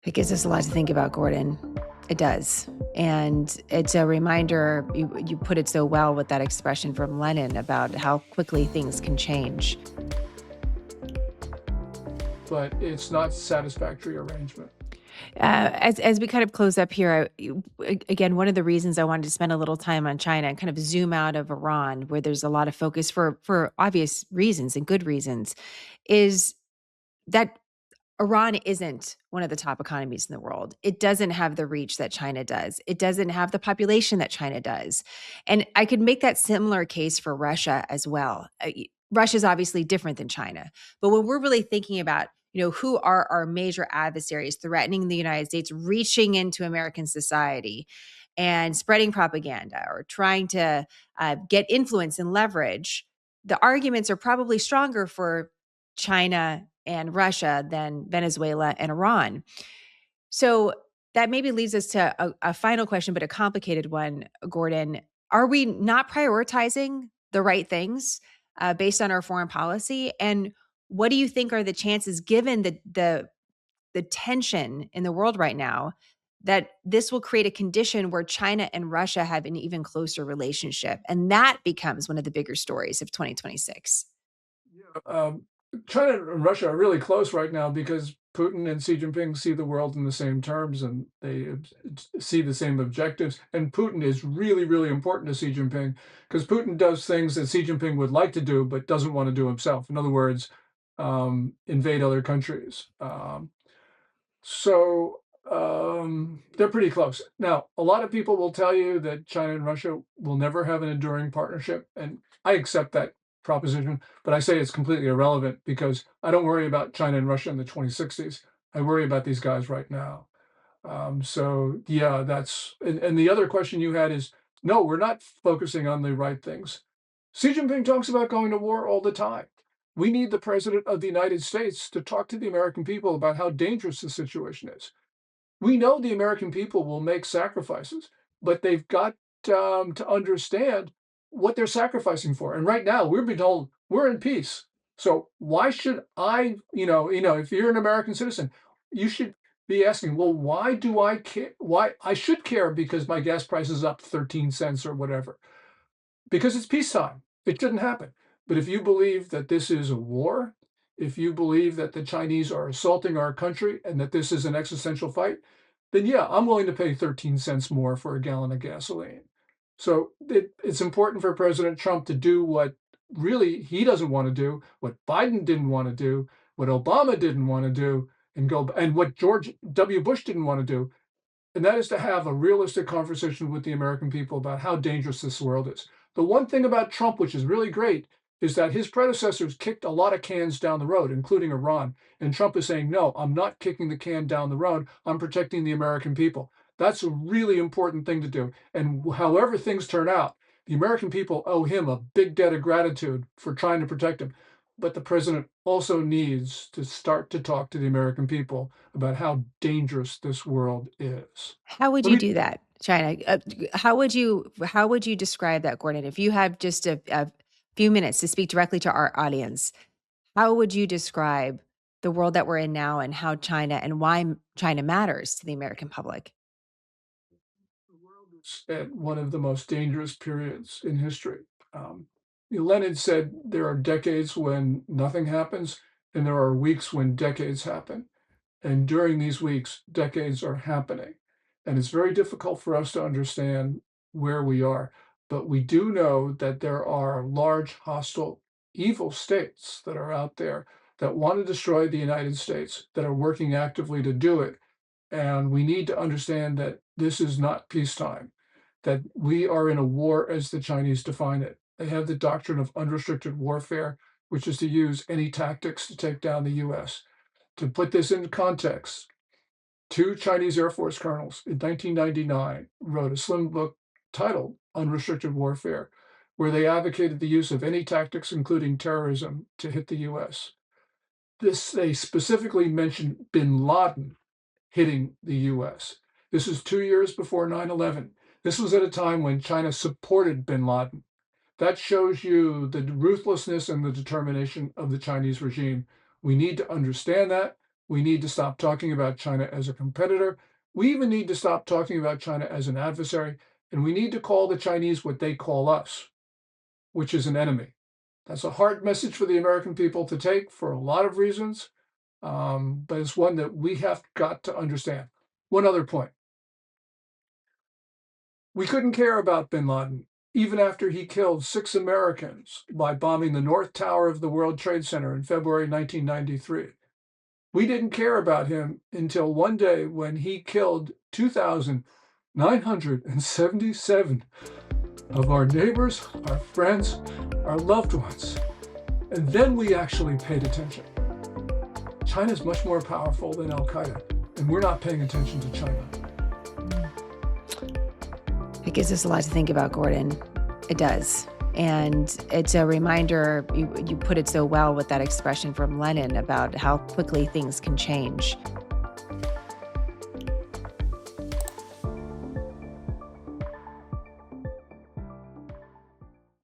It gives us a lot to think about, Gordon. It does. And it's a reminder, you put it so well with that expression from Lenin about how quickly things can change. but it's not satisfactory arrangement. As we kind of close up here, again, one of the reasons I wanted to spend a little time on China and kind of zoom out of Iran, where there's a lot of focus for obvious reasons and good reasons, is that Iran isn't one of the top economies in the world. It doesn't have the reach that China does. It doesn't have the population that China does. And I could make that similar case for Russia as well. Russia's obviously different than China. But when we're really thinking about, who are our major adversaries threatening the United States, reaching into American society and spreading propaganda or trying to get influence and leverage, the arguments are probably stronger for China and Russia than Venezuela and Iran. So that maybe leads us to a final question, but a complicated one, Gordon. Are we not prioritizing the right things based on our foreign policy? And what do you think are the chances, given the tension in the world right now, that this will create a condition where China and Russia have an even closer relationship, and that becomes one of the bigger stories of 2026? Yeah, China and Russia are really close right now because Putin and Xi Jinping see the world in the same terms and they see the same objectives. And Putin is really, really important to Xi Jinping because Putin does things that Xi Jinping would like to do but doesn't want to do himself. In other words, invade other countries. They're pretty close. Now, a lot of people will tell you that China and Russia will never have an enduring partnership, and I accept that proposition, but I say it's completely irrelevant because I don't worry about China and Russia in the 2060s. I worry about these guys right now. So yeah, and the other question you had is no, we're not focusing on the right things. Xi Jinping talks about going to war all the time. We need the president of the United States to talk to the American people about how dangerous the situation is. We know the American people will make sacrifices, but they've got to understand what they're sacrificing for. And right now, we're being told we're in peace. So why should I, if you're an American citizen, you should be asking, well, why do I care? Why I should care because my gas price is up 13 cents or whatever because it's peacetime. It shouldn't happen. But if you believe that this is a war, if you believe that the Chinese are assaulting our country and that this is an existential fight, then yeah, I'm willing to pay 13 cents more for a gallon of gasoline. So it's important for President Trump to do what really he doesn't want to do, what Biden didn't want to do, what Obama didn't want to do, and what George W. Bush didn't want to do, and that is to have a realistic conversation with the American people about how dangerous this world is. The one thing about Trump, which is really great, is that his predecessors kicked a lot of cans down the road, including Iran. And Trump is saying, no, I'm not kicking the can down the road. I'm protecting the American people. That's a really important thing to do. And however things turn out, the American people owe him a big debt of gratitude for trying to protect him. But the president also needs to start to talk to the American people about how dangerous this world is. How would Let you me do that, China? How would you describe that, Gordon? If you have just a few minutes to speak directly to our audience, how would you describe the world that we're in now and how China and why China matters to the American public? The world is at one of the most dangerous periods in history. Um, Lenin said there are decades when nothing happens, and there are weeks when decades happen. And during these weeks, decades are happening. And it's very difficult for us to understand where we are. But we do know that there are large, hostile, evil states that are out there that want to destroy the United States, that are working actively to do it. And we need to understand that this is not peacetime, that we are in a war as the Chinese define it. They have the doctrine of unrestricted warfare, which is to use any tactics to take down the US. To put this in context, two Chinese Air Force colonels in 1999 wrote a slim book titled Unrestricted Warfare, where they advocated the use of any tactics, including terrorism, to hit the US. They specifically mentioned bin Laden hitting the US. This is 2 years before 9/11. This was at a time when China supported bin Laden. That shows you the ruthlessness and the determination of the Chinese regime. We need to understand that. We need to stop talking about China as a competitor. We even need to stop talking about China as an adversary, and we need to call the Chinese what they call us, which is an enemy. That's a hard message for the American people to take for a lot of reasons, but it's one that we have got to understand. One other point. We couldn't care about bin Laden, even after he killed 6 Americans by bombing the North Tower of the World Trade Center in February 1993. We didn't care about him until one day when he killed 2,977 of our neighbors, our friends, our loved ones. And then we actually paid attention. China's much more powerful than Al Qaeda, and we're not paying attention to China. It gives us a lot to think about, Gordon. It does. And it's a reminder, you put it so well with that expression from Lenin about how quickly things can change.